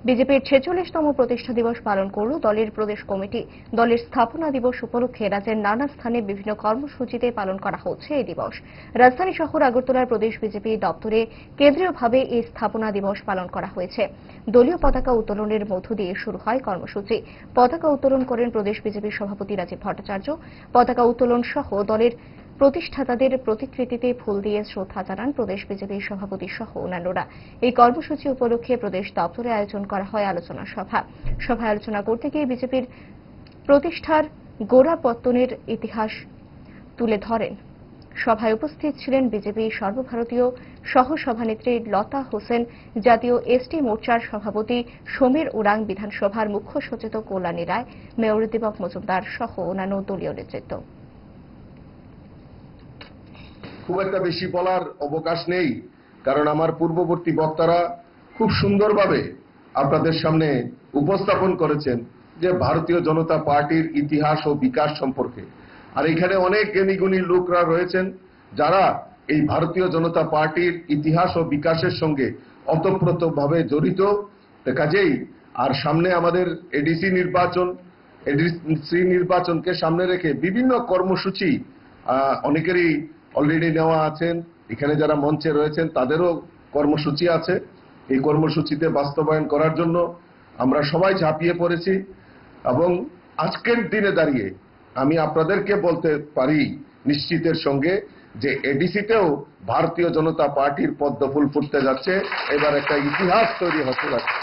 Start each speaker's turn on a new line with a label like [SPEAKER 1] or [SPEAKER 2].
[SPEAKER 1] বিজেপির 46তম প্রতিষ্ঠা দিবস পালন করল দলের প্রদেশ কমিটি। দলের স্থাপনা দিবস উপলক্ষে রাজ্যের নানা স্থানে বিভিন্ন কর্মসূচিতে পালন করা হচ্ছে এই দিবস। রাজধানী শহর আগরতলার প্রদেশ বিজেপি দপ্তরে কেন্দ্রীয়ভাবে এই স্থাপনা দিবস পালন করা হয়েছে। দলীয় পতাকা উত্তোলনের মধ্য দিয়ে শুরু হয় কর্মসূচি। পতাকা উত্তোলন করেন প্রদেশ বিজেপির সভাপতি রাজীব ভট্টাচার্য। পতাকা উত্তোলন সহ দলের প্রতিষ্ঠাতাদের প্রতিকৃতিতে ফুল দিয়ে শ্রদ্ধা জানান প্রদেশ বিজেপির সভাপতি সহ অন্যান্যরা। এই কর্মসূচি উপলক্ষে প্রদেশ দপ্তরে আয়োজন করা হয় আলোচনা সভা। সভায় আলোচনা করতে গিয়ে বিজেপির প্রতিষ্ঠার গোড়াপত্তনের ইতিহাস তুলে ধরেন। সভায় উপস্থিত ছিলেন বিজেপির সর্বভারতীয় সহসভানেত্রী লতা হোসেন, জাতীয় এসটি মোর্চার সভাপতি সমীর ওরাং, বিধানসভার মুখ্য সচেতক কল্যাণী রায়, মেয়র দীপক মজুমদার সহ অন্যান্য দলীয় নেতৃত্ব।
[SPEAKER 2] খুব একটা বেশি বলার অবকাশ নেই, কারণ আমার পূর্ববর্তী বক্তারা খুব সুন্দরভাবে আপনাদের সামনে উপস্থাপন করেছেন যে ভারতীয় জনতা পার্টির ইতিহাস ও বিকাশ সম্পর্কে। আর এখানে অনেক জ্ঞানীগুণী লোকরা রয়েছেন যারা এই ভারতীয় জনতা পার্টির ইতিহাস ও বিকাশের সঙ্গে ওতপ্রোতভাবে জড়িত। কাজেই আর সামনে আমাদের এডিসি নির্বাচনকে সামনে রেখে বিভিন্ন কর্মসূচি অনেকেরই অলরেডি নেওয়া আছেন। এখানে যারা মঞ্চে রয়েছেন তাদেরও কর্মসূচি আছে। এই কর্মসূচিতে বাস্তবায়ন করার জন্য আমরা সবাই ঝাঁপিয়ে পড়েছি এবং আজকের দিনে দাঁড়িয়ে আমি আপনাদেরকে বলতে পারি নিশ্চিতের সঙ্গে যে এডিসিতেও ভারতীয় জনতা পার্টির পদ্ম ফুল ফুটতে যাচ্ছে। এবার একটা ইতিহাস তৈরি হতে যাচ্ছে।